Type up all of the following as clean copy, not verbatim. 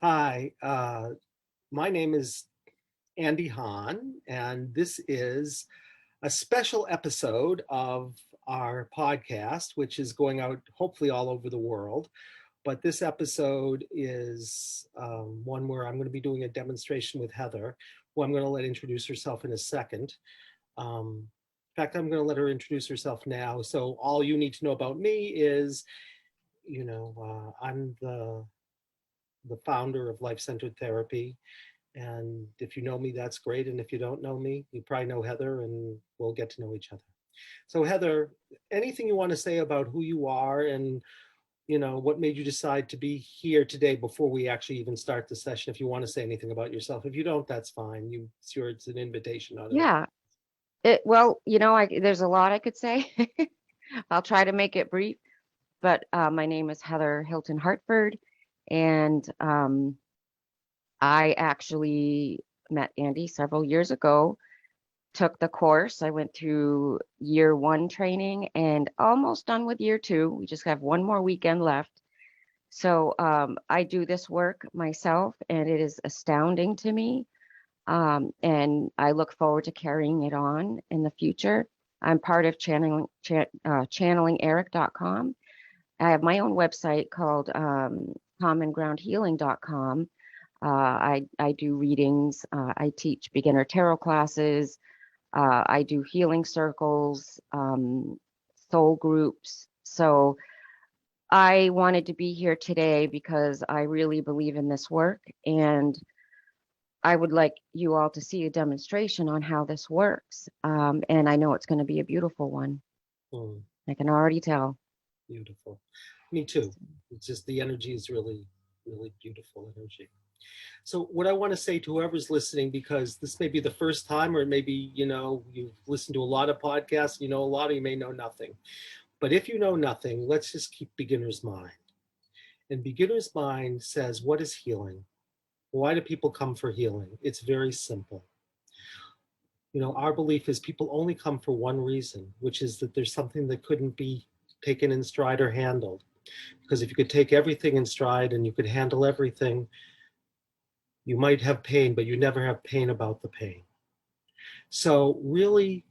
Hi, my name is Andy Hahn, and this is a special episode of our podcast, which is going out hopefully all over the world. But this episode is one where I'm going to be doing a demonstration with Heather, who I'm going to let introduce herself in a second. In fact, I'm going to let her introduce herself now. So all you need to know about me is, I'm the founder of Life-Centered Therapy. And if you know me, that's great. And if you don't know me, you probably know Heather and we'll get to know each other. So Heather, anything you want to say about who you are and what made you decide to be here today before we actually even start the session? If you want to say anything about yourself. If you don't, that's fine. It's an invitation, not a Yeah, there's a lot I could say. I'll try to make it brief, but my name is Heather Hilton Hartford, and I actually met Andy several years ago, took the course. I went through year one training and almost done with year two. We just have one more weekend left. So I do this work myself, and it is astounding to me. And I look forward to carrying it on in the future. I'm part of channelingeric.com. I have my own website called commongroundhealing.com. I do readings. I teach beginner tarot classes. I do healing circles, soul groups. So I wanted to be here today because I really believe in this work, and I would like you all to see a demonstration on how this works. And I know it's going to be a beautiful one. Mm, I can already tell. beautiful. Me too. It's just the energy is really, really beautiful energy. So what I want to say to whoever's listening, because this may be the first time, or maybe, you've listened to a lot of podcasts, you know a lot, or you may know nothing. But if you know nothing, let's just keep beginner's mind. And beginner's mind says, what is healing? Why do people come for healing? It's very simple. Our belief is people only come for one reason, which is that there's something that couldn't be taken in stride or handled. Because if you could take everything in stride and you could handle everything, you might have pain, but you never have pain about the pain. So really,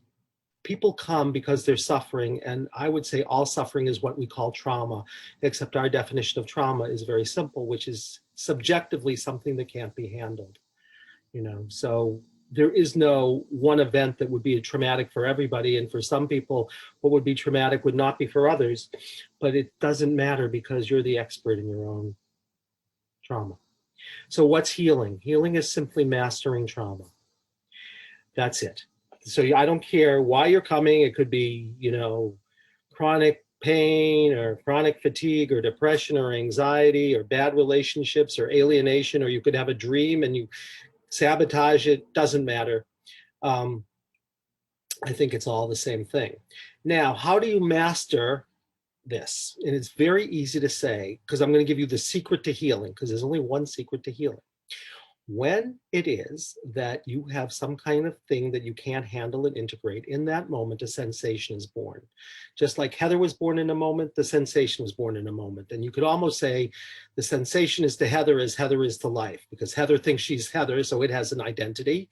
people come because they're suffering. And I would say all suffering is what we call trauma, except our definition of trauma is very simple, which is subjectively something that can't be handled. So there is no one event that would be traumatic for everybody. And for some people, what would be traumatic would not be for others. But it doesn't matter because you're the expert in your own trauma. So what's healing? Healing is simply mastering trauma. That's it. So I don't care why you're coming. It could be, chronic pain or chronic fatigue or depression or anxiety or bad relationships or alienation, or you could have a dream and you sabotage it. Doesn't matter. Um, I think it's all the same thing. Now, how do you master this? And it's very easy to say, because I'm going to give you the secret to healing, because there's only one secret to healing. When it is that you have some kind of thing that you can't handle and integrate, in that moment, a sensation is born. Just like Heather was born in a moment, the sensation was born in a moment. And you could almost say the sensation is to Heather as Heather is to life, because Heather thinks she's Heather, so it has an identity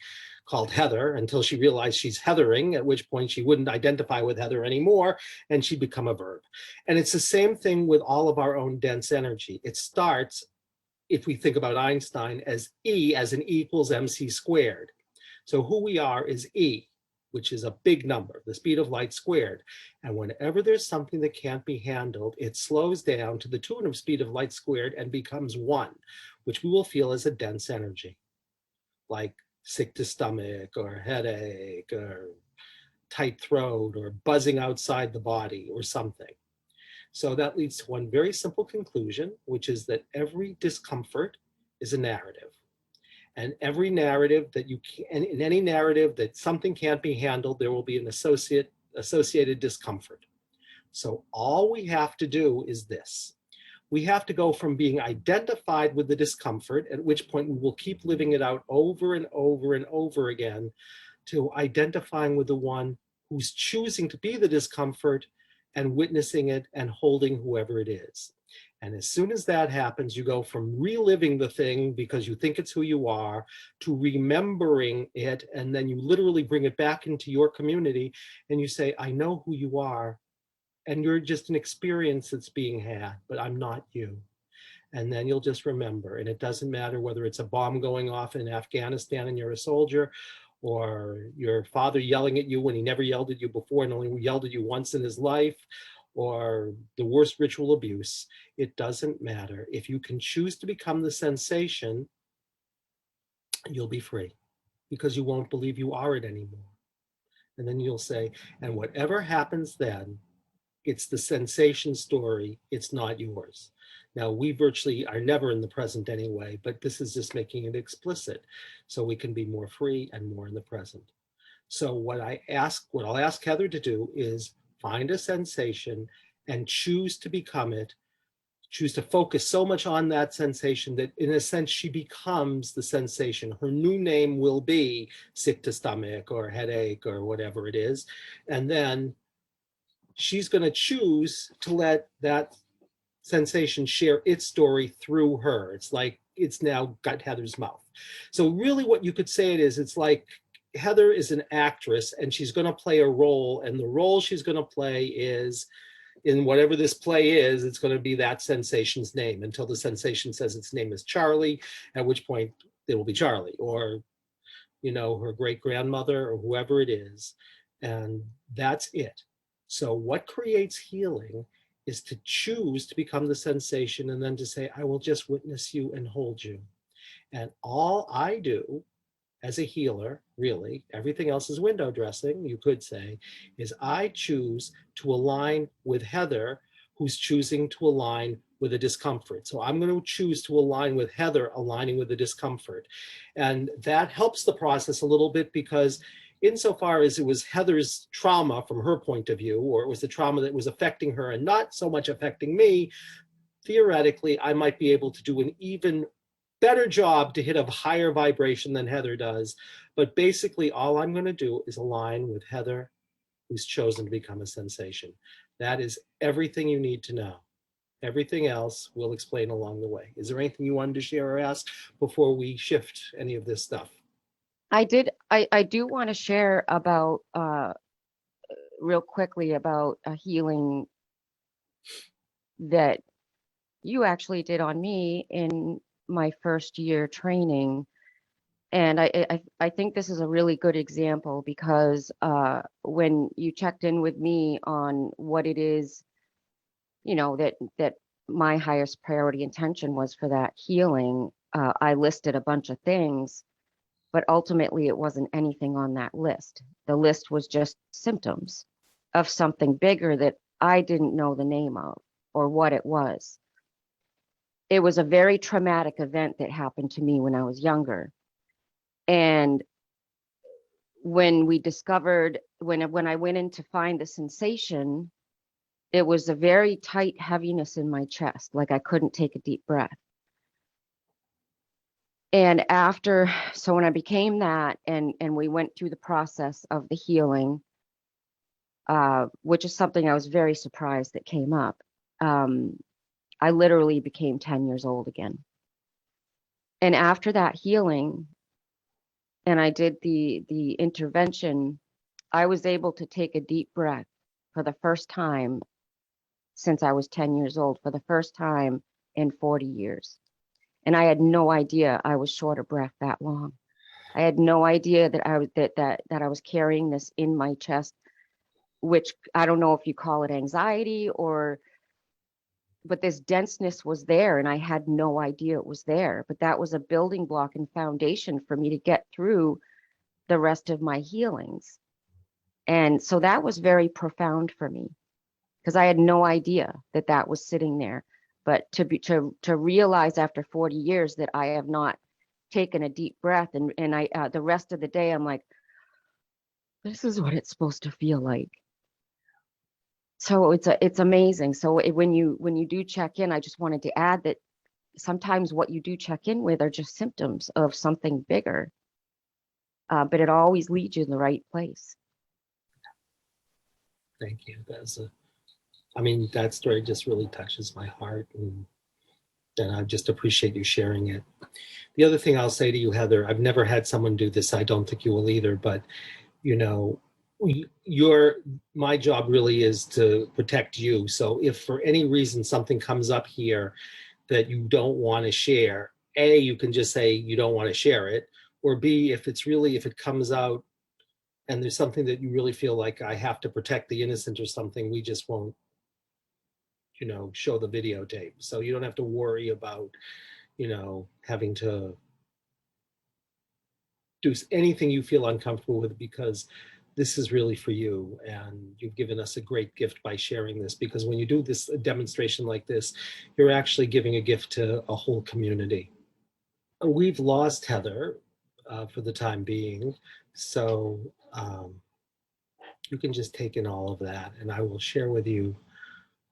called Heather until she realized she's Heathering, at which point she wouldn't identify with Heather anymore, and she'd become a verb. And it's the same thing with all of our own dense energy. It starts, if we think about Einstein, as E as an E equals mc squared. So who we are is E, which is a big number, the speed of light squared. And whenever there's something that can't be handled, it slows down to the tune of speed of light squared and becomes one, which we will feel as a dense energy, like sick to stomach or headache or tight throat or buzzing outside the body or something. So that leads to one very simple conclusion, which is that every discomfort is a narrative. And every narrative that you can, in any narrative that something can't be handled, there will be an associated discomfort. So all we have to do is this. We have to go from being identified with the discomfort, at which point we will keep living it out over and over and over again, to identifying with the one who's choosing to be the discomfort and witnessing it and holding whoever it is. And as soon as that happens, you go from reliving the thing because you think it's who you are to remembering it. And then you literally bring it back into your community and you say, I know who you are. And you're just an experience that's being had, but I'm not you. And then you'll just remember. And it doesn't matter whether it's a bomb going off in Afghanistan and you're a soldier, or your father yelling at you when he never yelled at you before and only yelled at you once in his life, or the worst ritual abuse. It doesn't matter. If you can choose to become the sensation, you'll be free because you won't believe you are it anymore. And then you'll say, and whatever happens then, it's the sensation story, it's not yours. Now, we virtually are never in the present anyway, but this is just making it explicit so we can be more free and more in the present. So what I'll ask Heather to do is find a sensation and choose to become it, choose to focus so much on that sensation that in a sense she becomes the sensation. Her new name will be sick to stomach or headache or whatever it is. And then she's going to choose to let that sensation share its story through her. It's like it's now got Heather's mouth. So really what you could say it is, it's like Heather is an actress and she's going to play a role, and the role she's going to play is in whatever this play is, it's going to be that sensation's name until the sensation says its name is Charlie, at which point it will be Charlie, or her great grandmother or whoever it is. And that's it. So what creates healing is to choose to become the sensation and then to say, I will just witness you and hold you. And all I do as a healer, really, everything else is window dressing, you could say, is I choose to align with Heather, who's choosing to align with a discomfort. So I'm going to choose to align with Heather, aligning with the discomfort. And that helps the process a little bit because insofar as it was Heather's trauma from her point of view, or it was the trauma that was affecting her and not so much affecting me, theoretically, I might be able to do an even better job to hit a higher vibration than Heather does. But basically, all I'm going to do is align with Heather, who's chosen to become a sensation. That is everything you need to know. Everything else we'll explain along the way. Is there anything you wanted to share or ask before we shift any of this stuff? I do want to share about real quickly about a healing that you actually did on me in my first year training. And I think this is a really good example because when you checked in with me on what it is, that my highest priority intention was for that healing, I listed a bunch of things, but ultimately it wasn't anything on that list. The list was just symptoms of something bigger that I didn't know the name of or what it was. It was a very traumatic event that happened to me when I was younger. And when we discovered, when I went in to find the sensation, it was a very tight heaviness in my chest, like I couldn't take a deep breath. And so when I became that, and we went through the process of the healing, which is something I was very surprised that came up, I literally became 10 years old again. And after that healing, and I did the intervention, I was able to take a deep breath for the first time since I was 10 years old, for the first time in 40 years. And I had no idea I was short of breath that long. I had no idea that I was carrying this in my chest, which I don't know if you call it anxiety but this denseness was there and I had no idea it was there. But that was a building block and foundation for me to get through the rest of my healings. And so that was very profound for me because I had no idea that was sitting there. But to realize after 40 years that I have not taken a deep breath, and I the rest of the day I'm like, this is what it's supposed to feel like. So it's amazing. So when you do check in, I just wanted to add that sometimes what you do check in with are just symptoms of something bigger, but it always leads you in the right place. Thank you. That story just really touches my heart. And And I just appreciate you sharing it. The other thing I'll say to you, Heather, I've never had someone do this. I don't think you will either, but you know, your my job really is to protect you. So if for any reason something comes up here that you don't want to share, A, you can just say you don't want to share it, or B, if it comes out and there's something that you really feel like I have to protect the innocent or something, we just won't, show the videotape. So you don't have to worry about, having to do anything you feel uncomfortable with, because this is really for you, and you've given us a great gift by sharing this, because when you do this a demonstration like this, you're actually giving a gift to a whole community. We've lost Heather for the time being, so you can just take in all of that, and I will share with you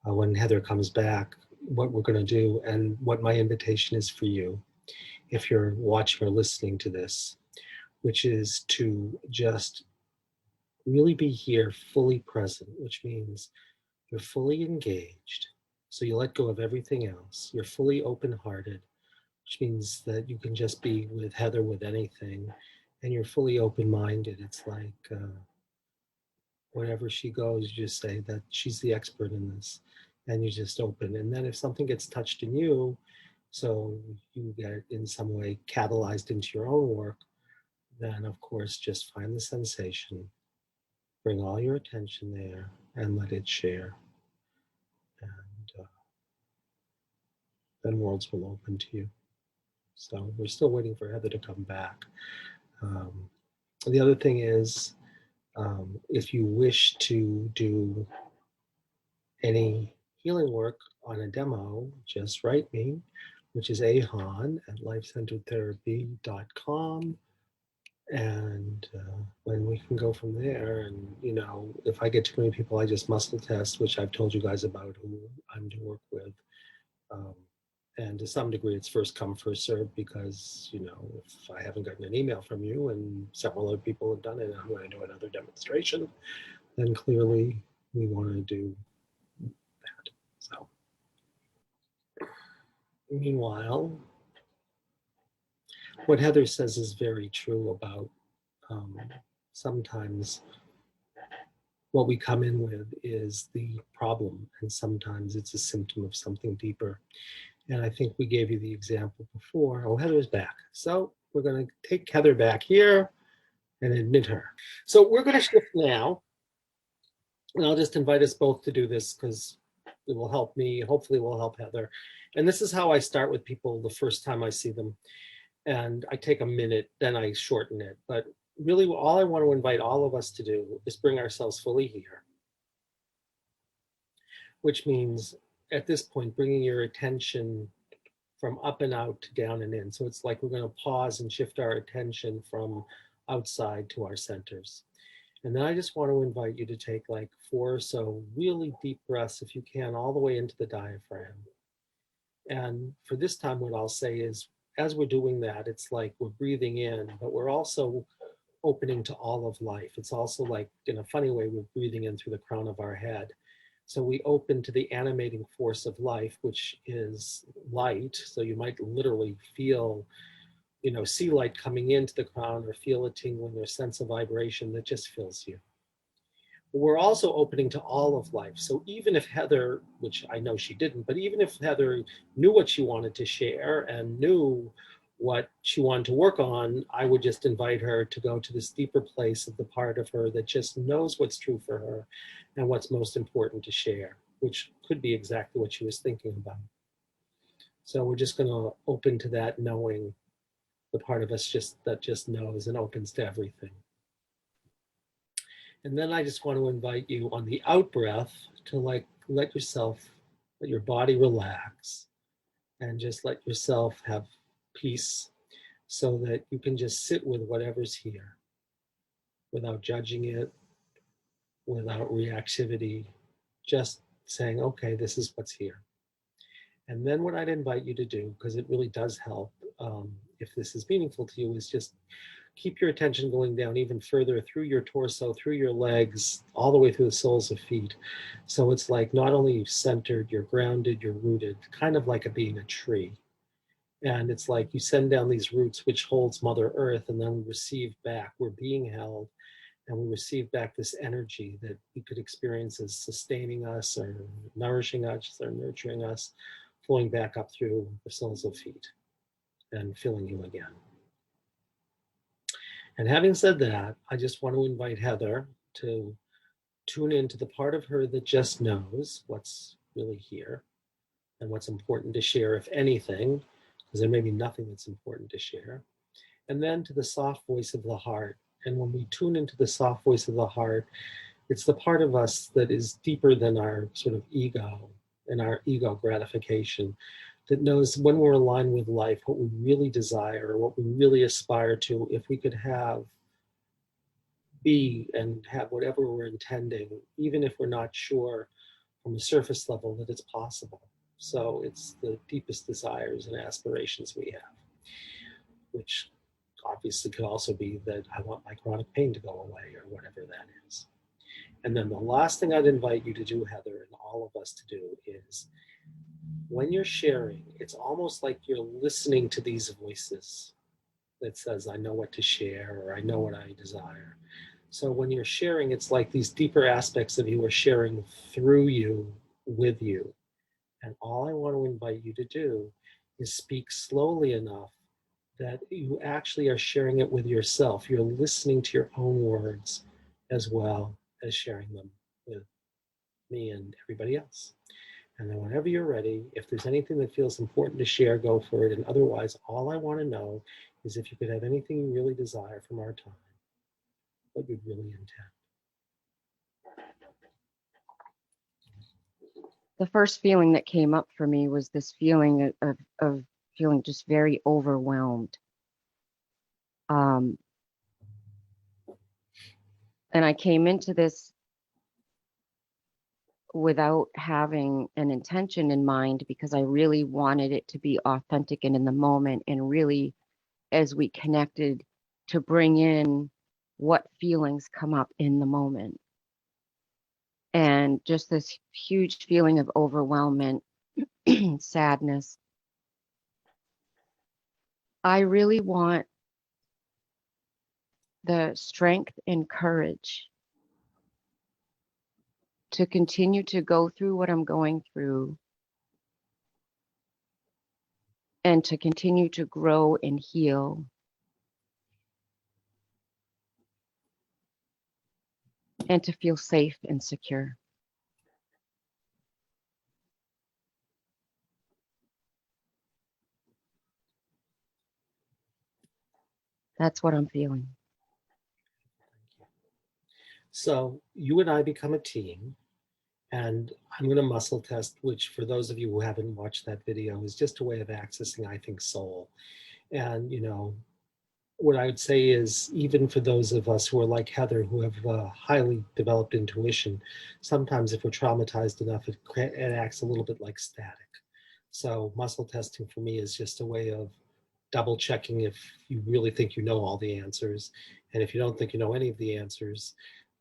when Heather comes back what we're going to do and what my invitation is for you if you're watching or listening to this, which is to just really be here fully present, which means you're fully engaged. So you let go of everything else. You're fully open hearted, which means that you can just be with Heather with anything, and you're fully open minded. It's like wherever she goes, you just say that she's the expert in this, and you just open. And then if something gets touched in you, so you get in some way catalyzed into your own work, then of course just find the sensation, bring all your attention there, and let it share. And then worlds will open to you. So we're still waiting for Heather to come back. Um, the other thing is, if you wish to do any healing work on a demo, just write me, which is ahan@lifecenteredtherapy.com. And when we can go from there. And, if I get too many people, I just muscle test, which I've told you guys about who I'm to work with. Um, and to some degree, it's first come, first served, because, if I haven't gotten an email from you and several other people have done it, and I'm going to do another demonstration, then clearly we want to do that. So, meanwhile, what Heather says is very true about um, sometimes what we come in with is the problem, and sometimes it's a symptom of something deeper. And I think we gave you the example before. Oh, Heather's back. So we're going to take Heather back here and admit her. So we're going to shift now, and I'll just invite us both to do this because it will help me. Hopefully, it will help Heather. And this is how I start with people the first time I see them. And I take a minute, then I shorten it. But really, all I want to invite all of us to do is bring ourselves fully here, which means at this point, bringing your attention from up and out to down and in. So it's like we're going to pause and shift our attention from outside to our centers. And then I just want to invite you to take like 4 or so really deep breaths, if you can, all the way into the diaphragm. And for this time, what I'll say is, as we're doing that, it's like we're breathing in, but we're also opening to all of life. It's also like, in a funny way, we're breathing in through the crown of our head. So we open to the animating force of life, which is light. So you might literally feel, see light coming into the crown, or feel a tingling or sense of vibration that just fills you. We're also opening to all of life. So even if Heather, which I know she didn't, but even if Heather knew what she wanted to share and knew what she wanted to work on, I would just invite her to go to this deeper place of the part of her that just knows what's true for her and what's most important to share, which could be exactly what she was thinking about. So we're just going to open to that knowing, the part of us that just knows and opens to everything. And then I just want to invite you on the out breath to let your body relax, and just let yourself have peace, so that you can just sit with whatever's here without judging it, without reactivity, just saying, okay, this is what's here. And then what I'd invite you to do, because it really does help, if this is meaningful to you, is just keep your attention going down even further through your torso, through your legs, all the way through the soles of feet. So it's like not only you centered, you're grounded, you're rooted, kind of like being a tree. And it's like you send down these roots, which holds Mother Earth, and then we receive back. We're being held, and we receive back this energy that we could experience as sustaining us or nourishing us or nurturing us, flowing back up through the soles of feet and filling you again. And having said that, I just want to invite Heather to tune into the part of her that just knows what's really here and what's important to share, if anything, because there may be nothing that's important to share. And then to the soft voice of the heart. And when we tune into the soft voice of the heart, it's the part of us that is deeper than our sort of ego and our ego gratification, that knows when we're aligned with life, what we really desire, what we really aspire to, if we could have, be, and have whatever we're intending, even if we're not sure from a surface level that it's possible. So it's the deepest desires and aspirations we have, which obviously could also be that I want my chronic pain to go away or whatever that is. And then the last thing I'd invite you to do, Heather, and all of us to do is when you're sharing, it's almost like you're listening to these voices that says, I know what to share or I know what I desire. So when you're sharing, it's like these deeper aspects of you are sharing through you, with you. And all I want to invite you to do is speak slowly enough that you actually are sharing it with yourself. You're listening to your own words as well as sharing them with me and everybody else. And then whenever you're ready, if there's anything that feels important to share, go for it. And otherwise, all I want to know is if you could have anything you really desire from our time, what you'd really intend. The first feeling that came up for me was this feeling of feeling just very overwhelmed. Um, and I came into this without having an intention in mind because I really wanted it to be authentic and in the moment, and really, as we connected, to bring in what feelings come up in the moment. And just this huge feeling of overwhelmment, sadness. I really want the strength and courage to continue to go through what I'm going through and to continue to grow and heal. And to feel safe and secure. That's what I'm feeling. So you and I become a team, and I'm going to muscle test, which for those of you who haven't watched that video is just a way of accessing, I think, soul. And, you know, what I would say is, even for those of us who are like Heather, who have highly developed intuition, sometimes if we're traumatized enough, it acts a little bit like static. So muscle testing for me is just a way of double checking if you really think you know all the answers. And if you don't think you know any of the answers,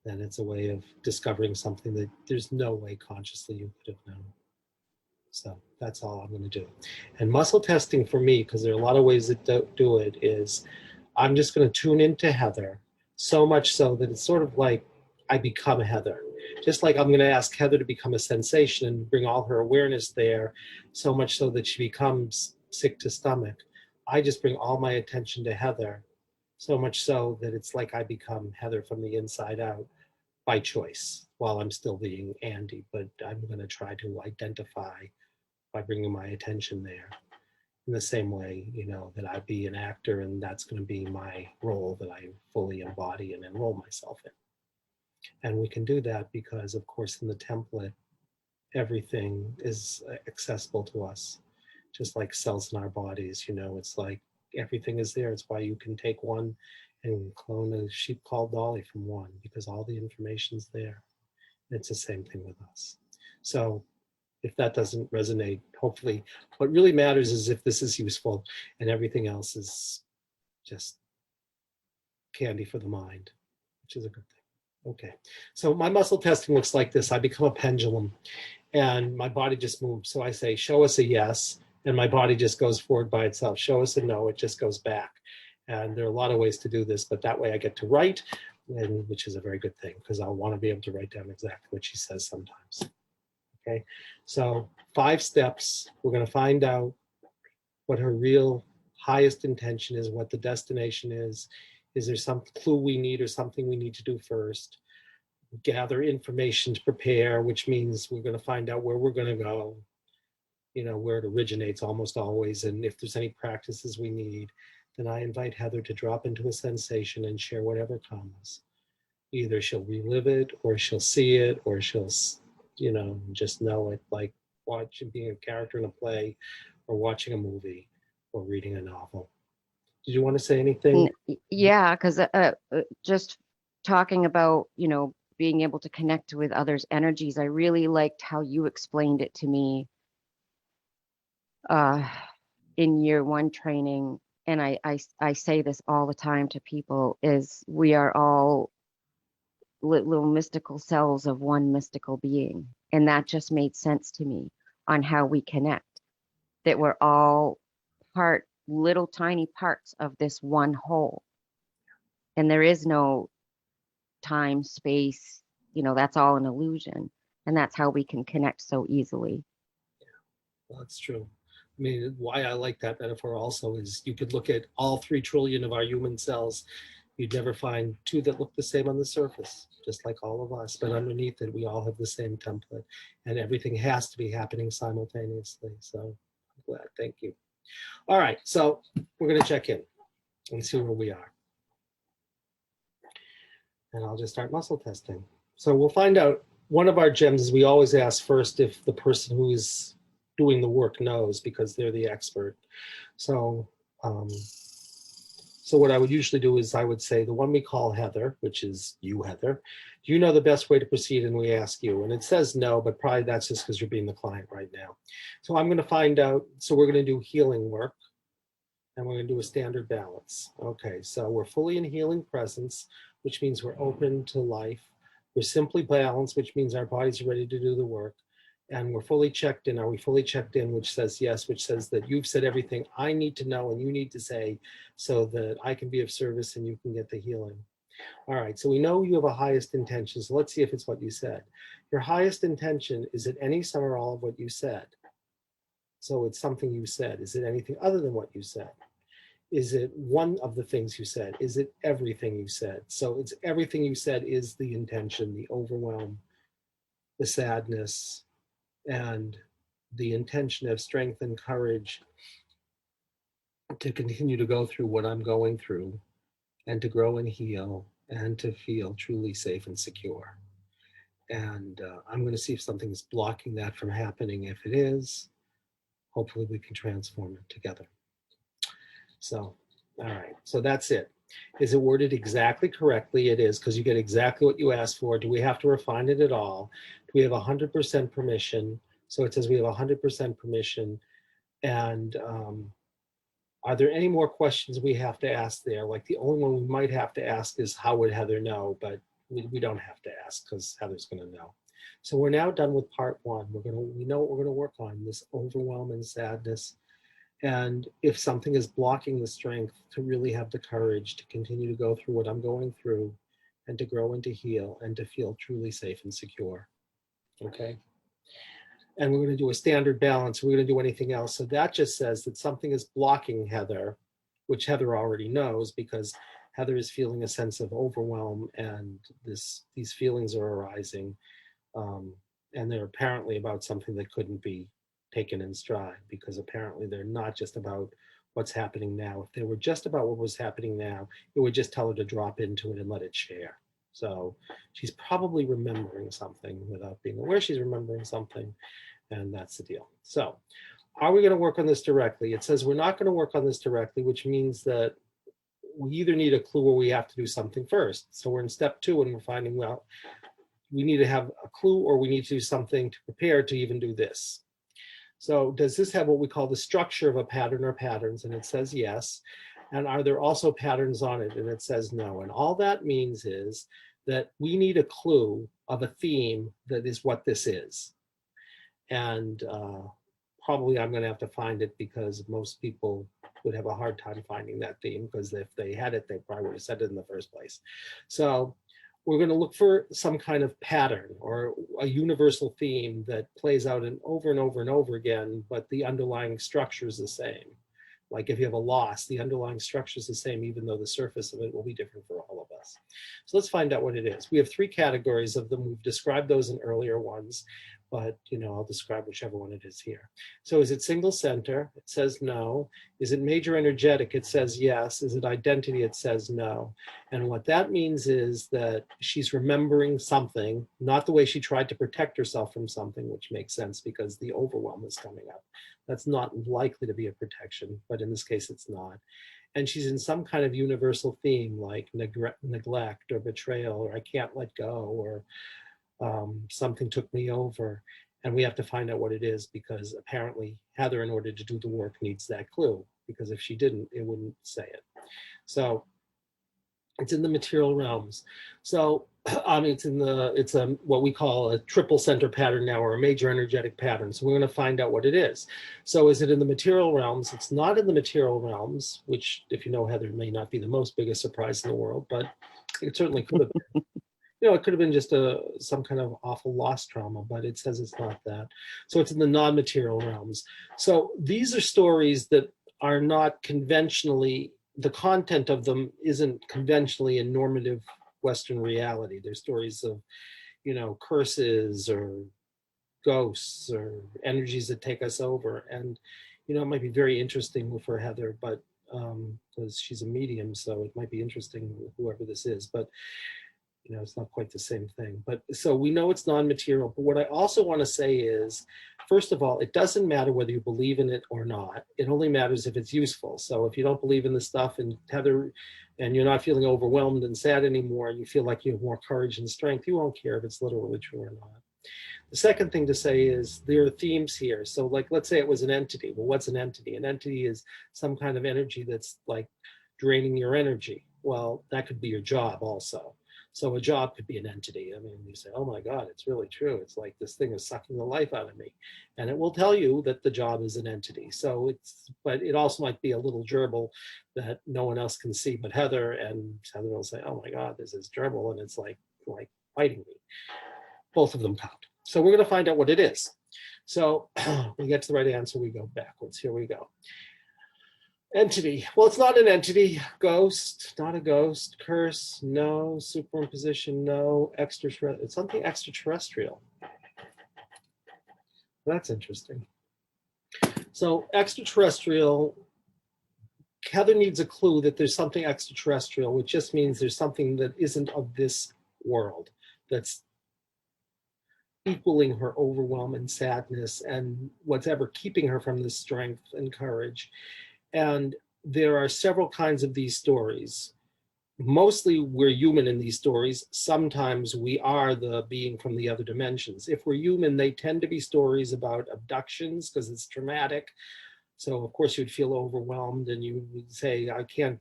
then it's a way of discovering something that there's no way consciously you could have known. So that's all I'm going to do. And muscle testing for me, because there are a lot of ways that do it, is I'm just going to tune into Heather, so much so that it's sort of like I become Heather. Just like I'm going to ask Heather to become a sensation and bring all her awareness there, so much so that she becomes sick to stomach. I just bring all my attention to Heather, so much so that it's like I become Heather from the inside out by choice while I'm still being Andy. But I'm going to try to identify by bringing my attention there in the same way, you know, that I'd be an actor and that's going to be my role that I fully embody and enroll myself in. And we can do that because, of course, in the template, everything is accessible to us, just like cells in our bodies. You know, it's like everything is there. It's why you can take one and clone a sheep called Dolly from one, because all the information's there. It's the same thing with us. So if that doesn't resonate, hopefully what really matters is if this is useful, and everything else is just candy for the mind, which is a good thing. Okay, so my muscle testing looks like this. I become a pendulum and my body just moves. So I say, show us a yes, and my body just goes forward by itself. Show us a no, it just goes back. And there are a lot of ways to do this, but that way I get to write, and which is a very good thing because I'll want to be able to write down exactly what she says sometimes. Okay, so 5 steps. We're going to find out what her real highest intention is, what the destination is. Is there some clue we need or something we need to do first? Gather information to prepare, which means we're going to find out where we're going to go, where it originates almost always. And if there's any practices we need, then I invite Heather to drop into a sensation and share whatever comes. Either she'll relive it or she'll see it or she'll, just know it, like watching, being a character in a play or watching a movie or reading a novel. Did you want to say anything? Yeah, because just talking about, being able to connect with others' energies, I really liked how you explained it to me uh, in year 1 training. And I say this all the time to people, is we are all little mystical cells of one mystical being. And that just made sense to me on how we connect, that we're all little tiny parts of this one whole. And there is no time, space, that's all an illusion. And that's how we can connect so easily. Well, that's true. I mean, why I like that metaphor also is you could look at all 3 trillion of our human cells. You'd never find 2 that look the same on the surface, just like all of us. But underneath it, we all have the same template, and everything has to be happening simultaneously. So I'm glad. Thank you. All right. So we're going to check in and see where we are. And I'll just start muscle testing. So we'll find out. One of our gems is we always ask first if the person who is doing the work knows, because they're the expert. So so what I would usually do is I would say the one we call Heather, which is you, Heather, do you know the best way to proceed? And we ask you, and it says no, but probably that's just because you're being the client right now. So I'm going to find out. So we're going to do healing work, and we're going to do a standard balance. Okay, so we're fully in healing presence, which means we're open to life. We're simply balanced, which means our bodies are ready to do the work. And we're fully checked in. Are we fully checked in? Which says yes, which says that you've said everything I need to know and you need to say so that I can be of service and you can get the healing. All right, so we know you have a highest intention. So let's see if it's what you said. Your highest intention, is it any, some, or all of what you said? So it's something you said. Is it anything other than what you said? Is it one of the things you said? Is it everything you said? So it's everything you said is the intention, the overwhelm, the sadness, and the intention of strength and courage to continue to go through what I'm going through and to grow and heal and to feel truly safe and secure. And I'm going to see if something's blocking that from happening. If it is, hopefully we can transform it together. So, all right, so that's it. Is it worded exactly correctly? It is, because you get exactly what you asked for. Do we have to refine it at all? Do we have 100% permission? So it says we have 100% permission. And are there any more questions we have to ask there? Like the only one we might have to ask is how would Heather know? But we don't have to ask because Heather's going to know. So we're now done with part 1. We know what we're going to work on, this overwhelm and sadness. And if something is blocking the strength to really have the courage to continue to go through what I'm going through and to grow and to heal and to feel truly safe and secure. Okay. And we're going to do a standard balance. We're going to do anything else. So that just says that something is blocking Heather, which Heather already knows because Heather is feeling a sense of overwhelm and these feelings are arising. And they're apparently about something that couldn't be taken in stride because apparently they're not just about what's happening now. If they were just about what was happening now, it would just tell her to drop into it and let it share. So she's probably remembering something without being aware she's remembering something. And that's the deal. So are we going to work on this directly? It says we're not going to work on this directly, which means that we either need a clue or we have to do something first. So we're in step 2 and we're finding, well, we need to have a clue or we need to do something to prepare to even do this. So does this have what we call the structure of a pattern or patterns? And it says yes. And are there also patterns on it? And it says no. And all that means is that we need a clue of a theme that is what this is. And probably I'm going to have to find it because most people would have a hard time finding that theme, because if they had it, they probably would have said it in the first place. So we're going to look for some kind of pattern or a universal theme that plays out and over again, but the underlying structure is the same. Like if you have a loss, the underlying structure is the same, even though the surface of it will be different for all of us. So let's find out what it is. We have three categories of them. We've described those in earlier ones, but I'll describe whichever one it is here. So is it single center? It says no. Is it major energetic? It says yes. Is it identity? It says no. And what that means is that she's remembering something, not the way she tried to protect herself from something, which makes sense because the overwhelm is coming up. That's not likely to be a protection, but in this case, it's not. And she's in some kind of universal theme like neglect or betrayal, or I can't let go, or something took me over. And we have to find out what it is, because apparently Heather, in order to do the work, needs that clue, because if she didn't, it wouldn't say it. So it's in the material realms. So it's what we call a triple center pattern now, or a major energetic pattern. So we're going to find out what it is. So is it in the material realms? It's not in the material realms, which, if you know Heather, may not be the most biggest surprise in the world, but it certainly could have been. It could have been just some kind of awful loss trauma, but it says it's not that. So it's in the non-material realms. So these are stories that are not conventionally, the content of them isn't conventionally in normative Western reality. They're stories of, curses or ghosts or energies that take us over. And, it might be very interesting for Heather, but because she's a medium, so it might be interesting, whoever this is. But it's not quite the same thing. But so we know it's non-material. But what I also want to say is, first of all, it doesn't matter whether you believe in it or not. It only matters if it's useful. So if you don't believe in the stuff, and Heather, and you're not feeling overwhelmed and sad anymore, and you feel like you have more courage and strength, you won't care if it's literally true or not. The second thing to say is there are themes here. So like, let's say it was an entity. Well, what's an entity? An entity is some kind of energy that's like draining your energy. Well, that could be your job also. So a job could be an entity. I mean, you say, oh my God, it's really true. It's like this thing is sucking the life out of me. And it will tell you that the job is an entity. So but it also might be a little gerbil that no one else can see but Heather. And Heather will say, oh my God, this is gerbil. And it's like biting me. Both of them count. So we're going to find out what it is. So we get to the right answer, we go backwards. Here we go. Entity. Well, it's not an entity. Ghost, not a ghost. Curse, no. Superimposition, no. Extraterrestrial. It's something extraterrestrial. That's interesting. So extraterrestrial, Heather needs a clue that there's something extraterrestrial, which just means there's something that isn't of this world, that's equaling her overwhelm and sadness and what's ever keeping her from this strength and courage. And there are several kinds of these stories. Mostly we're human in these stories. Sometimes we are the being from the other dimensions. If we're human, they tend to be stories about abductions because it's traumatic. So of course you'd feel overwhelmed and you would say, I can't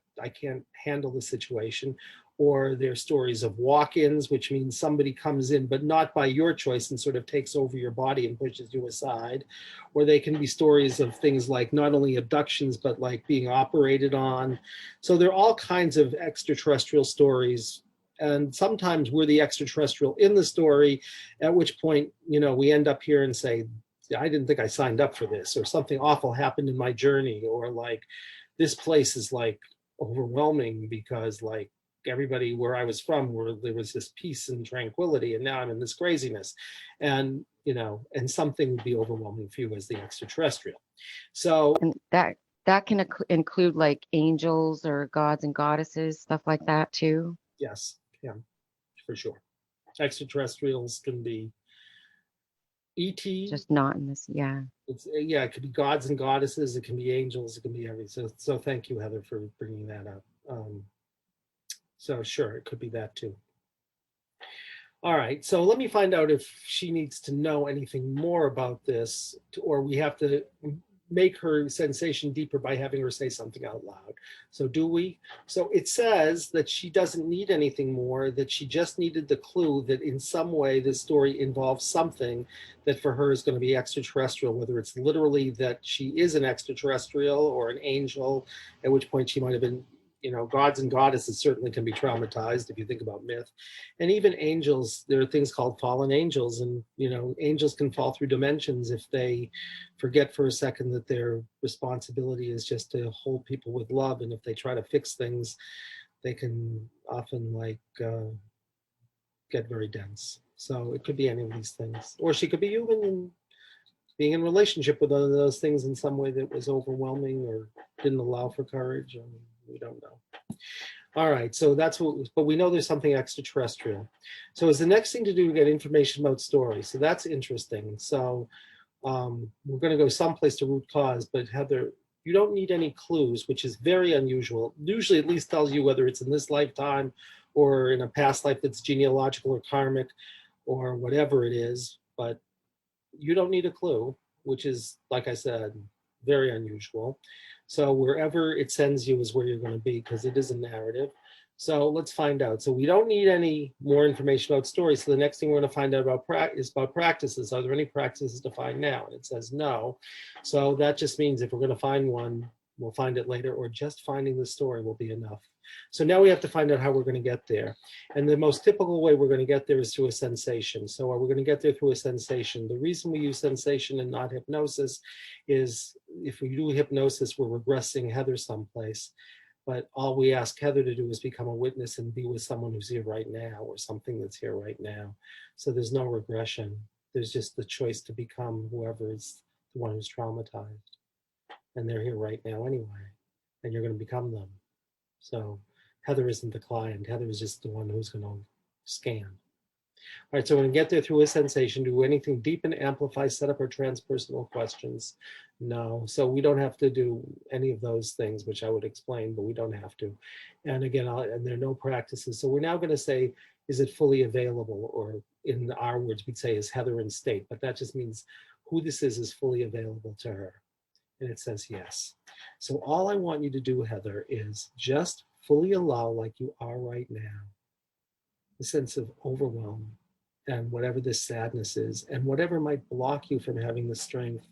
handle the situation. Or they're stories of walk-ins, which means somebody comes in, but not by your choice, and sort of takes over your body and pushes you aside. Or they can be stories of things like not only abductions, but like being operated on. So there are all kinds of extraterrestrial stories. And sometimes we're the extraterrestrial in the story, at which point, we end up here and say, I didn't think I signed up for this, or something awful happened in my journey, or like this place is like overwhelming because like everybody where I was from, where there was this peace and tranquility, and now I'm in this craziness. And and something would be overwhelming for you as the extraterrestrial. So And that can include like angels or gods and goddesses, stuff like that too. yes, yeah, for sure. Extraterrestrials can be ET. Just not in this. Yeah. Yeah, it could be gods and goddesses, it can be angels, it can be everything. So thank you, Heather, for bringing that up. So sure, it could be that too. All right, so let me find out if she needs to know anything more about this, or we have to make her sensation deeper by having her say something out loud. So do we? So it says that she doesn't need anything more, that she just needed the clue that in some way this story involves something that for her is going to be extraterrestrial, whether it's literally that she is an extraterrestrial or an angel, at which point she might have been, gods and goddesses certainly can be traumatized if you think about myth. And even angels, there are things called fallen angels, and angels can fall through dimensions if they forget for a second that their responsibility is just to hold people with love. And if they try to fix things, they can often get very dense. So it could be any of these things. Or she could be human and being in relationship with one of those things in some way that was overwhelming or didn't allow for courage. I mean, we don't know. All right, so that's what, but we know there's something extraterrestrial. So is the next thing to do to get information about stories. So that's interesting. So we're going to go someplace to root cause, but Heather, you don't need any clues, which is very unusual. Usually at least tells you whether it's in this lifetime or in a past life that's genealogical or karmic or whatever it is, but you don't need a clue, which is, like I said, very unusual. So wherever it sends you is where you're going to be because it is a narrative. So let's find out. So we don't need any more information about stories. So the next thing we're going to find out about is about practices. Are there any practices to find now? And it says no. So that just means if we're going to find one, we'll find it later, or just finding the story will be enough. So now we have to find out how we're going to get there. And the most typical way we're going to get there is through a sensation. So are we going to get there through a sensation? The reason we use sensation and not hypnosis is if we do hypnosis, we're regressing Heather someplace. But all we ask Heather to do is become a witness and be with someone who's here right now or something that's here right now. So there's no regression. There's just the choice to become whoever is the one who's traumatized. And they're here right now anyway. And you're going to become them. So Heather isn't the client. Heather is just the one who's going to scan. All right, so we're going to get there through a sensation. Do anything deepen, amplify, set up, or transpersonal questions? No. So we don't have to do any of those things, which I would explain, but we don't have to. And again, and there are no practices. So we're now going to say, is it fully available? Or in our words, we'd say, is Heather in state? But that just means who this is fully available to her. And it says yes. So all I want you to do, Heather, is just fully allow, like you are right now, the sense of overwhelm and whatever this sadness is, and whatever might block you from having the strength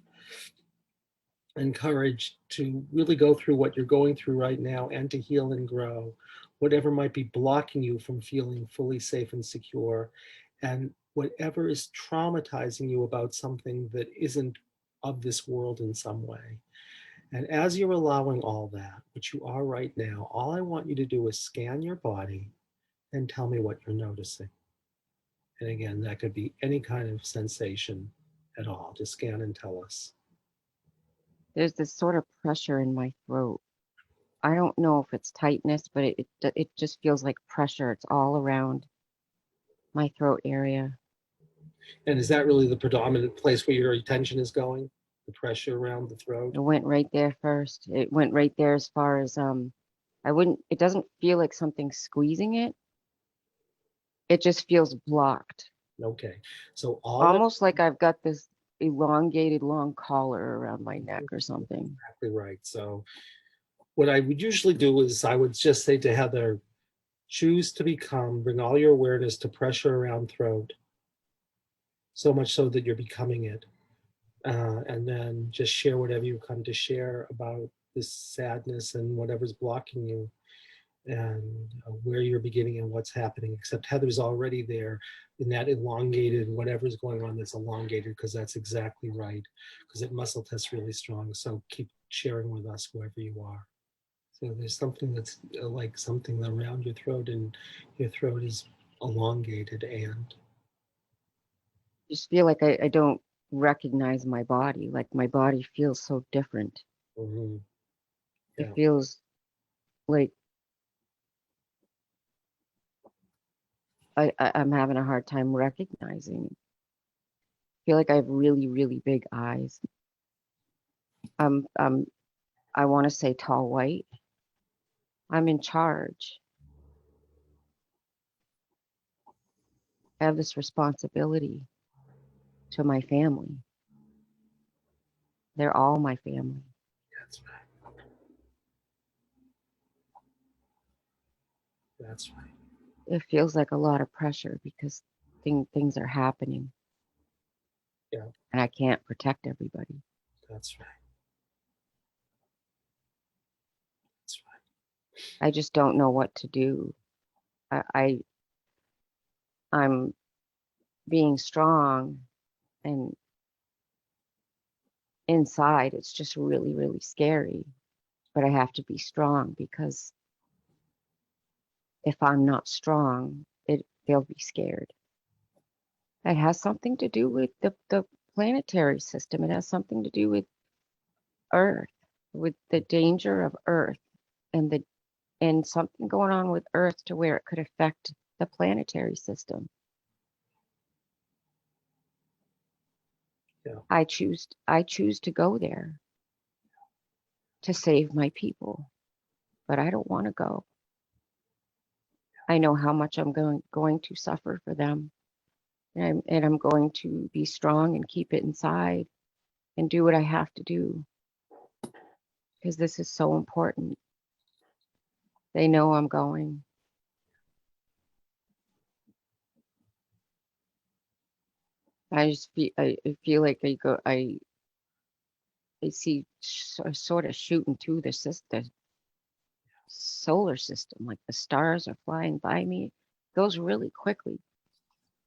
and courage to really go through what you're going through right now and to heal and grow, whatever might be blocking you from feeling fully safe and secure, and whatever is traumatizing you about something that isn't of this world in some way. And as you're allowing all that, which you are right now, all I want you to do is scan your body and tell me what you're noticing. And again, that could be any kind of sensation at all. Just scan and tell us. There's this sort of pressure in my throat. I don't know if it's tightness, but it just feels like pressure. It's all around my throat area. And is that really the predominant place where your attention is going? The pressure around the throat? It went right there first. It went right there as far as it doesn't feel like something squeezing it. It just feels blocked. Okay. So all Almost like I've got this elongated long collar around my neck or something. exactly right. So what I would usually do is I would just say to Heather, choose to become, bring all your awareness to pressure around throat, so much so that you're becoming it. And then just share whatever you come to share about this sadness and whatever's blocking you and where you're beginning and what's happening. Except Heather's already there in that elongated, whatever's going on that's elongated, because that's exactly right, because it muscle tests really strong. So keep sharing with us whoever you are. So there's something that's like something around your throat, and your throat is elongated and Just feel like I don't recognize my body. Like my body feels so different. mhm, It yeah. feels like I'm having a hard time recognizing. I feel like I have really, really big eyes. Um, um, I want to say tall white. I'm in charge. I have this responsibility to my family. They're all my family. That's right. That's right. It feels like a lot of pressure because things are happening Yeah, and I can't protect everybody. that's right. That's right. I just don't know what to do. I I'm being strong, and inside it's just really, really scary. But I have to be strong because if I'm not strong, they'll be scared. It has something to do with the planetary system. It has something to do with Earth, with the danger of Earth and the and something going on with Earth to where it could affect the planetary system. Yeah. I choose to go there to save my people, but I don't want to go. I know how much I'm going to suffer for them, and I'm going to be strong and keep it inside and do what I have to do because this is so important. They know I'm going. I feel like I see sort of shooting through the solar system, like the stars are flying by me. It goes really quickly,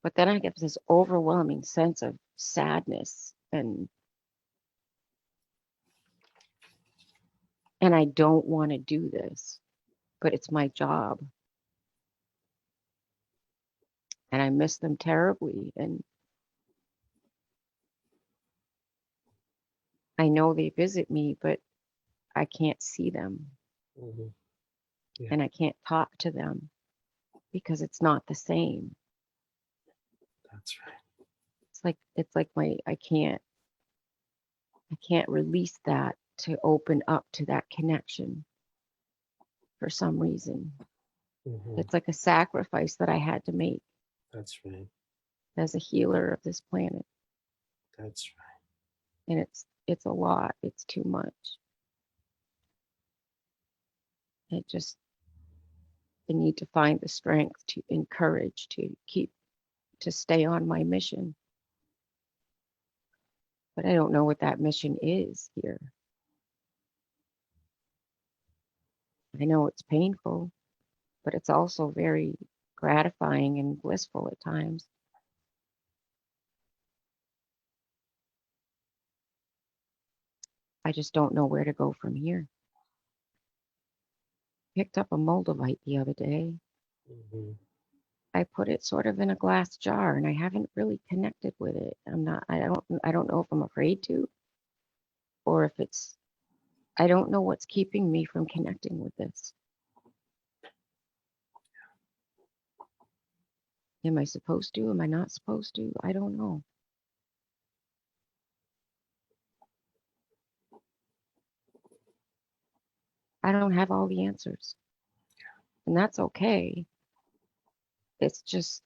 but then I get this overwhelming sense of sadness, and I don't want to do this, but it's my job, and I miss them terribly, and I know they visit me, but I can't see them Hmm. Yeah, and I can't talk to them because it's not the same. that's right. It's like my I can't release that to open up to that connection for some reason. Hmm. It's like a sacrifice that I had to make That's right. as a healer of this planet. That's right. And it's a lot. It's too much. It just I need to find the strength to encourage to stay on my mission. But I don't know what that mission is here. I know it's painful, but it's also very gratifying and blissful at times. I just don't know where to go from here. Picked up a moldavite the other day. Hmm. I put it sort of in a glass jar and I haven't really connected with it. I don't know if I'm afraid to or if it's I don't know what's keeping me from connecting with this. Am I supposed to? Am I not supposed to? I don't know. I don't have all the answers. And that's okay. It's just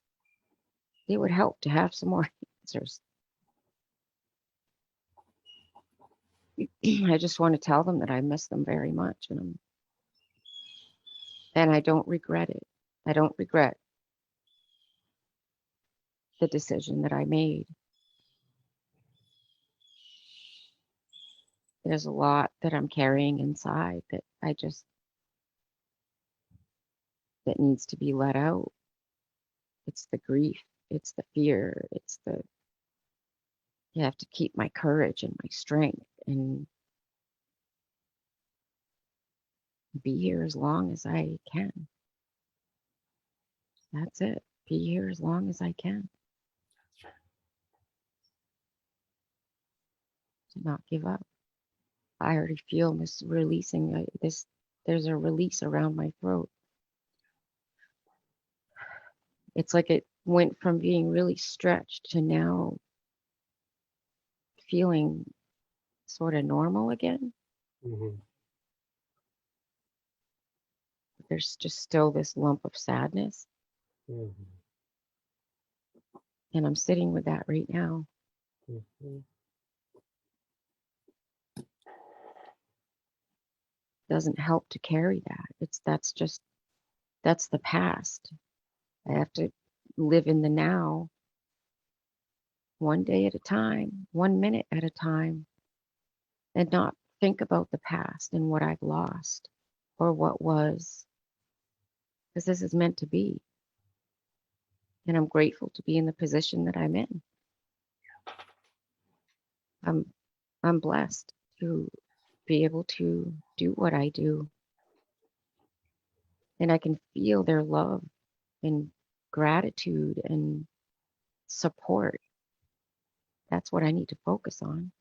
it would help to have some more answers. I just want to tell them that I miss them very much, and I don't regret it. I don't regret the decision that I made. There's a lot that I'm carrying inside that needs to be let out. It's the grief, it's the fear, it's the you have to keep my courage and my strength and be here as long as I can. That's it. Be here as long as I can to not give up. I already feel this releasing this there's a release around my throat. It's like it went from being really stretched to now feeling sort of normal again. Hmm. There's just still this lump of sadness, Hmm. and I'm sitting with that right now. Hmm. doesn't help to carry that. That's the past. I have to live in the now, one day at a time, 1 minute at a time, and not think about the past and what I've lost or what was, because this is meant to be. And I'm grateful to be in the position that I'm in. I'm I'm blessed to be able to do what I do, and I can feel their love and gratitude and support. That's what I need to focus on.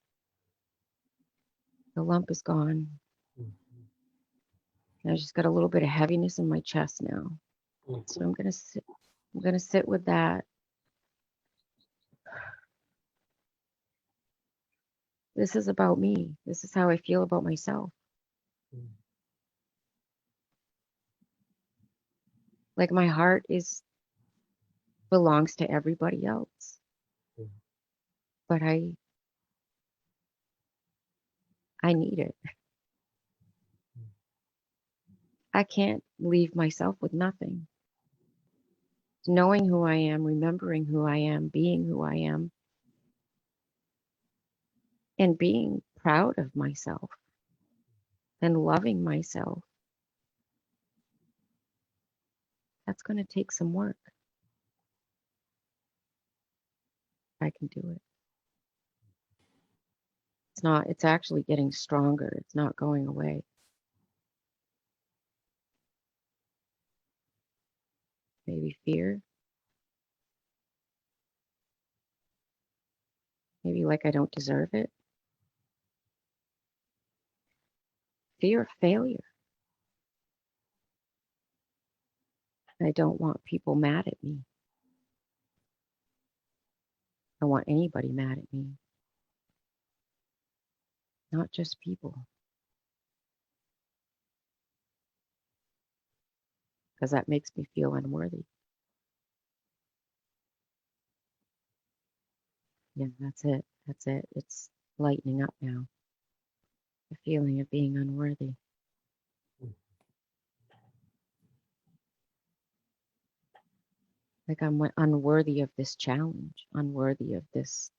The lump is gone. Mhm. I just got a little bit of heaviness in my chest now. So Mhm. I'm gonna sit with that. This is about me. This is how I feel about myself. Mhm. Like my heart is belongs to everybody else. But I need it. I can't leave myself with nothing. Knowing who I am, remembering who I am, being who I am, and being proud of myself and loving myself. That's going to take some work. I can do it. It's actually getting stronger. It's not going away. Maybe fear, maybe like I don't deserve it. Fear of failure. I don't want people mad at me. I don't want anybody mad at me, not just people, because that makes me feel unworthy. Yeah, that's it. That's it. It's lightening up now. The feeling of being unworthy. Like I'm unworthy of this challenge, unworthy of this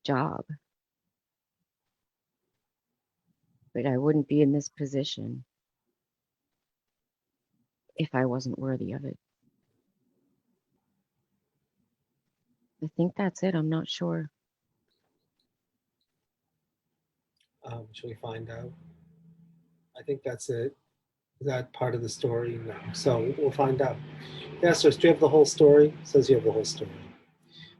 job. But I wouldn't be in this position if I wasn't worthy of it. I think that's it. I'm not sure. Shall we find out? I think that's it. Is that part of the story? No. So we'll find out. Yes, sir. Do you have the whole story? It says you have the whole story.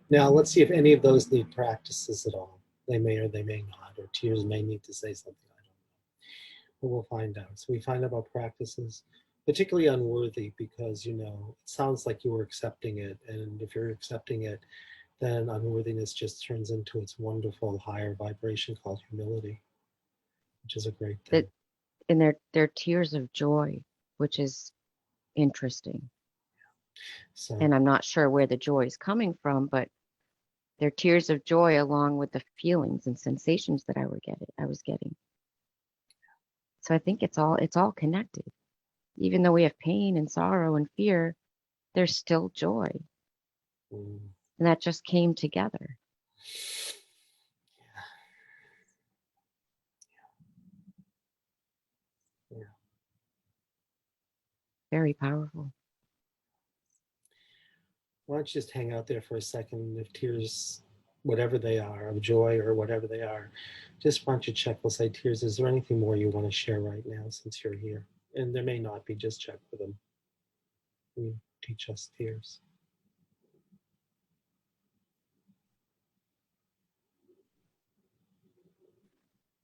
Now let's see if any of those need practices at all. They may or they may not, or tears may need to say something. I don't know. But we'll find out. So we find out about practices, particularly unworthy, because it sounds like you were accepting it, and if you're accepting it, then unworthiness just turns into its wonderful higher vibration called humility, which is a great That thing. and they're tears of joy, which is interesting. So And I'm not sure where the joy is coming from, but they're tears of joy along with the feelings and sensations that I was getting. So I think it's all connected. Even though we have pain and sorrow and fear, there's still joy. mm, And that just came together. yeah. Very powerful. Why don't you just hang out there for a second? If tears, whatever they are, of joy or whatever they are, just why don't you check? We'll say, tears, is there anything more you want to share right now since you're here? And there may not be, just check with them. You teach us, tears.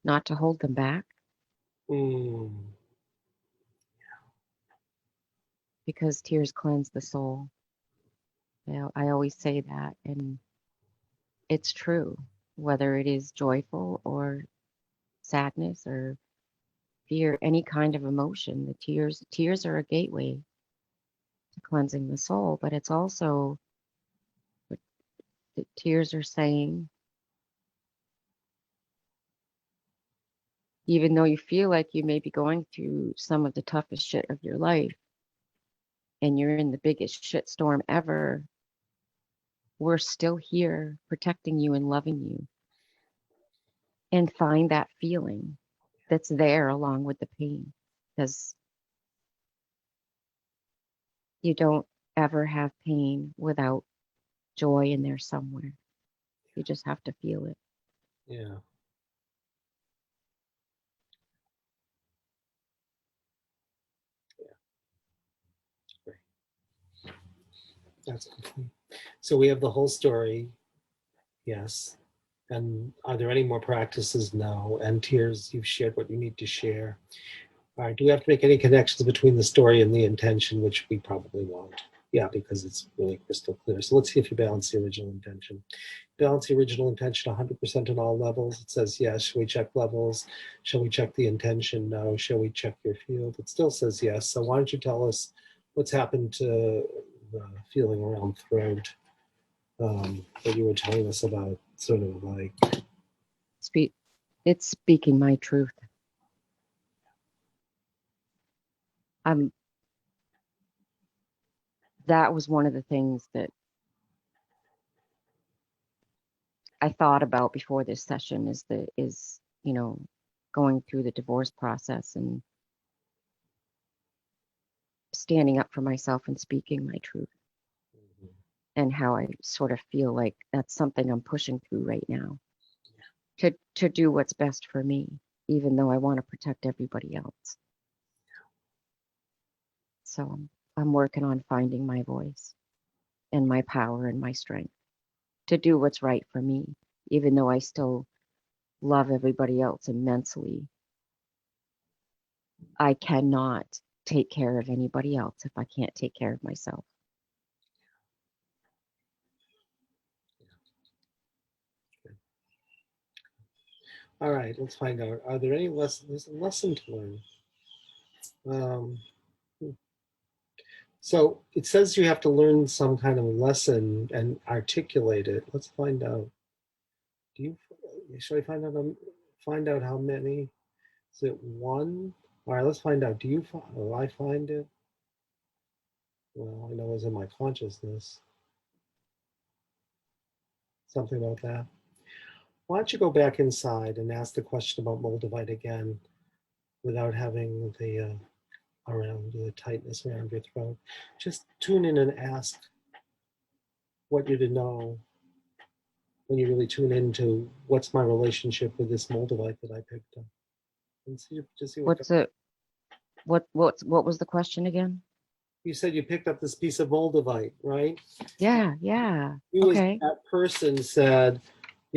Not to hold them back Mm, because tears cleanse the soul. I always say that, and it's true. Whether it is joyful or sadness or fear, any kind of emotion, the tears are a gateway to cleansing the soul, but it's also what the tears are saying, even though you feel like you may be going through some of the toughest shit of your life and you're in the biggest shit storm ever, we're still here protecting you and loving you. And find that feeling that's there along with the pain, because you don't ever have pain without joy in there somewhere. You just have to feel it. Yeah. Yeah. Great. That's complete. So we have the whole story. Yes. And are there any more practices? No. And tears, you've shared what you need to share. All right. Do we have to make any connections between the story and the intention, which we probably won't? Yeah, because it's really crystal clear. So let's see if you balance the original intention. Balance the original intention 100% on all levels. It says yes. Shall we check levels? Shall we check the intention? No. Shall we check your field? It still says yes. So why don't you tell us what's happened to the feeling around throat that you were telling us about, sort of like, Speak. It's speaking my truth. I'm. That was one of the things that I thought about before this session. Is going through the divorce process and standing up for myself and speaking my truth, and how I sort of feel like that's something I'm pushing through right now to do what's best for me, even though I want to protect everybody else. So I'm working on finding my voice and my power and my strength to do what's right for me, even though I still love everybody else immensely. I cannot take care of anybody else if I can't take care of myself. all right, let's find out. Are there any lessons? There's a lesson to learn. Um, so it says you have to learn some kind of lesson and articulate it. Let's find out. Do you? Should I find out? Find out how many? Is it one? All right, let's find out. Do you? Oh, I find it. Well, I know it's in my consciousness. Something about that. Why don't you go back inside and ask the question about Moldavite again without having the around the tightness around your throat. Just tune in and ask what you're to know when you really tune into what's my relationship with this Moldavite that I picked up. And see, just see what What's it? What was the question again? you said. You picked up this piece of Moldavite, right? Yeah, yeah. You as Okay. that person said,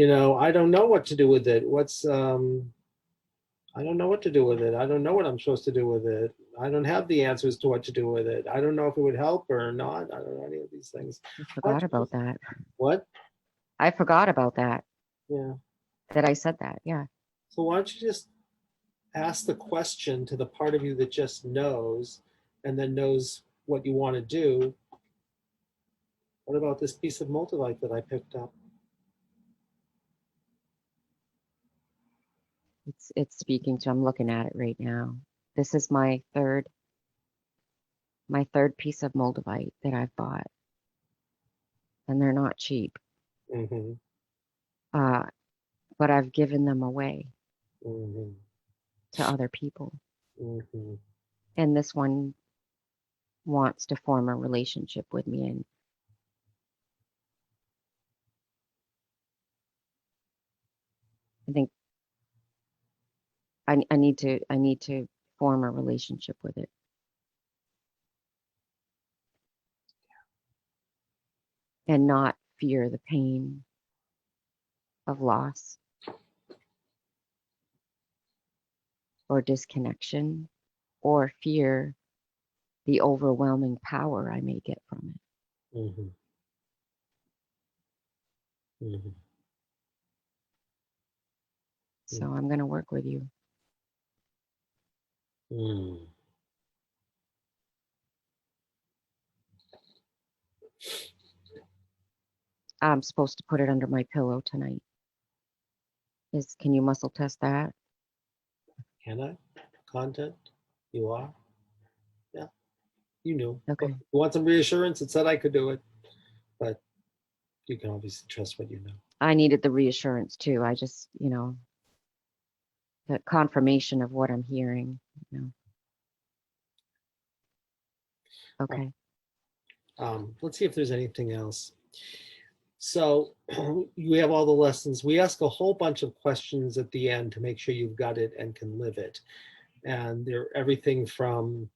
I don't know what to do with it. I don't know what to do with it. I don't know what I'm supposed to do with it. I don't have the answers to what to do with it. I don't know if it would help or not. I don't know any of these things. I Why forgot don't you about just, that. what? I forgot about that, Yeah. that I said that. Yeah. So why don't you just ask the question to the part of you that just knows and then knows what you want to do. What about this piece of multilite that I picked up? It's speaking to, I'm looking at it right now. This is my third piece of moldavite that I've bought, and they're not cheap. Mm-hmm. Uh, but I've given them away Mm-hmm. to other people. Mm-hmm. And this one wants to form a relationship with me. And I think I need to form a relationship with it and not fear the pain of loss or disconnection or fear the overwhelming power I may get from it. Mm-hmm. Mm-hmm. So I'm going to work with you. Mm-hmm. I'm supposed to put it under my pillow tonight. Can you muscle test that? Can I? Content? You are? Yeah, you knew. But Okay. you want some reassurance? It said I could do it, but you can obviously trust what you know. I needed the reassurance too. I just, the confirmation of what I'm hearing, you know. All Okay. right. Let's see if there's anything else. So you have all the lessons. We ask a whole bunch of questions at the end to make sure you've got it and can live it. And they're everything from,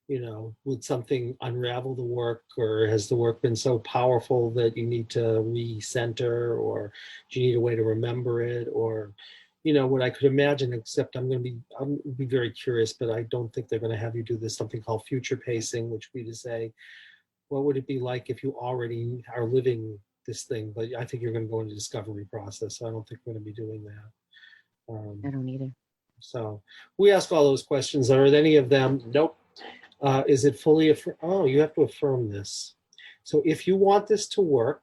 would something unravel the work, or has the work been so powerful that you need to recenter, or do you need a way to remember it, or what I could imagine, except I'm gonna be very curious, but I don't think they're going to have you do this, something called future pacing, which would be to say, what would it be like if you already are living this thing? But I think you're going to go into discovery process, so I don't think we're going to be doing that. I um, don't either. so we ask all those questions. Are any of them? Nope. Is it fully oh, you have to affirm this. So if you want this to work,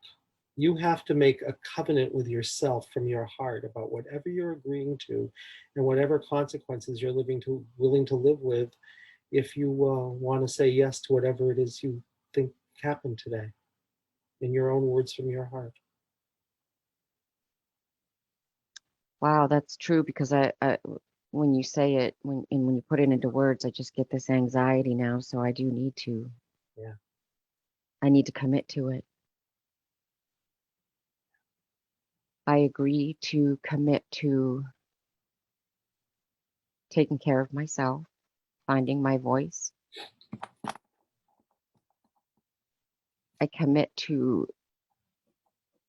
you have to make a covenant with yourself from your heart about whatever you're agreeing to and whatever consequences you're willing to live with, if you want to say yes to whatever it is you think happened today, in your own words from your heart. Wow, that's true because when you say it, when you put it into words, I just get this anxiety now. So I do need to, Yeah. I need to commit to it. I agree to commit to taking care of myself, finding my voice. I commit to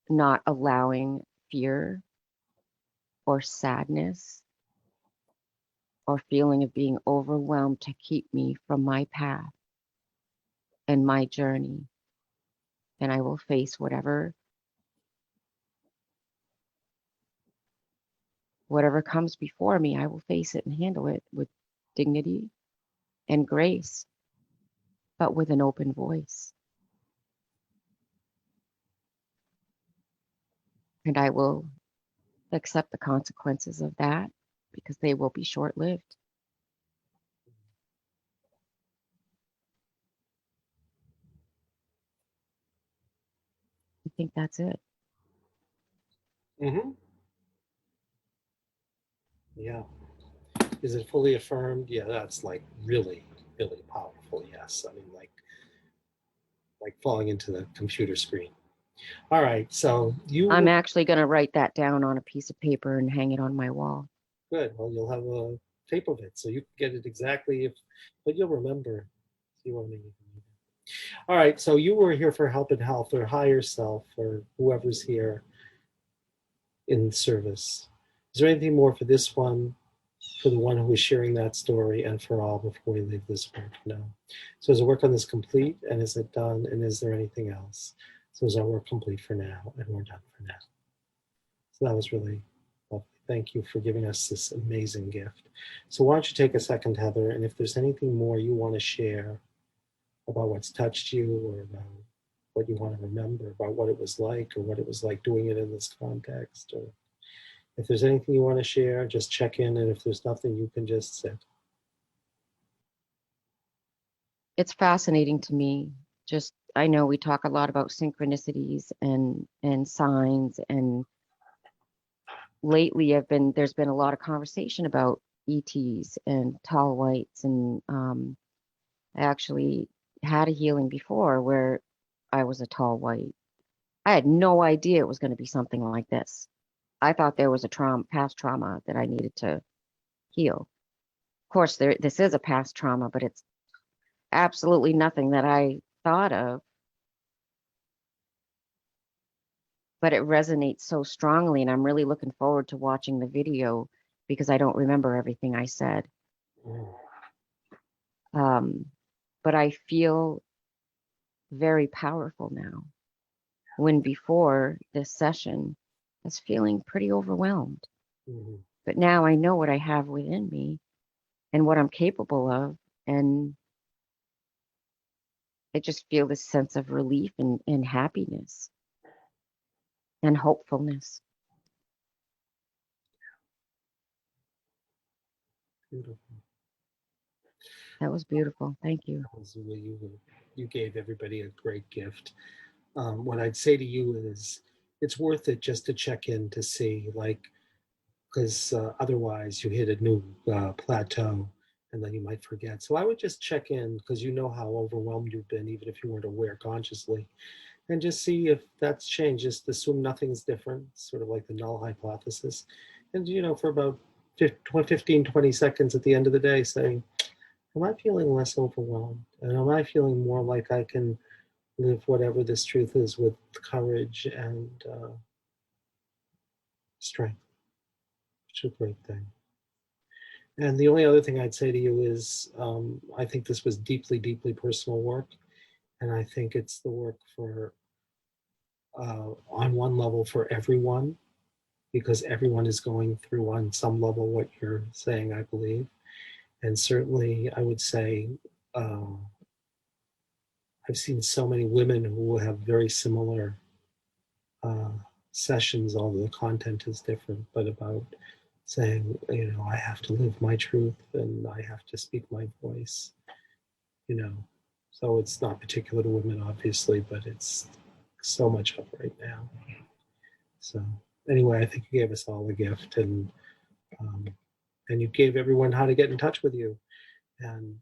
not allowing fear or sadness or feeling of being overwhelmed to keep me from my path and my journey. And I will face whatever comes before me. I will face it and handle it with dignity and grace, but with an open voice. And I will accept the consequences of that because they will be short lived. I think that's it. Mm-hmm. Yeah. Is it fully affirmed? Yeah, that's like really, really powerful. Yes. I mean, like falling into the computer screen. All right. So you I'm will. actually going to write that down on a piece of paper and hang it on my wall. Good. Well, you'll have a tape of it, so you can get it exactly but you'll remember. You won't need it. All right. So you were here for help and health, or higher self, or whoever's here in service. Is there anything more for this one, for the one who is sharing that story, and for all before we leave this work? No. So is the work on this complete, and is it done? And is there anything else? So is our work complete for now, and we're done for now? So that was really lovely. Thank you for giving us this amazing gift. So why don't you take a second, Heather, and if there's anything more you want to share about what's touched you, or about what you want to remember about what it was like, or what it was like doing it in this context, or if there's anything you want to share, just check in, and if there's nothing, you can just sit. It's fascinating to me. Just I know we talk a lot about synchronicities and signs, and lately there's been a lot of conversation about ETs and tall whites, and I actually had a healing before where I was a tall white. I had no idea it was going to be something like this. I thought there was a past trauma that I needed to heal. Of course, this is a past trauma, but it's absolutely nothing that I thought of, but it resonates so strongly. And I'm really looking forward to watching the video because I don't remember everything I said. Mm. Um, but I feel very powerful now. When before this session, I was feeling pretty overwhelmed. Mhm. But now I know what I have within me and what I'm capable of. And I just feel this sense of relief and happiness and hopefulness. Beautiful. That was beautiful. Thank you. That was the way you gave everybody a great gift. What I'd say to you is it's worth it just to check in to see, like, because otherwise you hit a new plateau and then you might forget. So I would just check in because you know how overwhelmed you've been, even if you weren't aware consciously, and just see if that's changed. Just assume nothing's different, sort of like the null hypothesis. And, for about 15, 20 seconds at the end of the day, saying, am I feeling less overwhelmed? And am I feeling more like I can live whatever this truth is with courage and strength, which is a great thing. And the only other thing I'd say to you is I think this was deeply, deeply personal work. And I think it's the work for, on one level, for everyone, because everyone is going through on some level what you're saying, I believe. And certainly, I would say, uh, I've seen so many women who have very similar uh, sessions, although the content is different, but about saying, I have to live my truth and I have to speak my voice, you know. So it's not particular to women, obviously, but it's so much up right now. So anyway, I think you gave us all a gift, um, and you gave everyone how to get in touch with you, and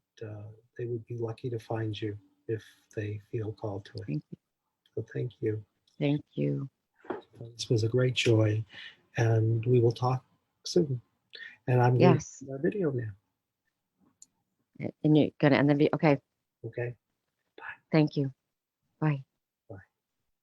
they would be lucky to find you if they feel called to it. Thank you. So thank you. Thank you. This was a great joy, and we will talk soon. And I'm going to Yes. end our video now. And you're gonna end the video. Okay. Okay. Thank you. Bye.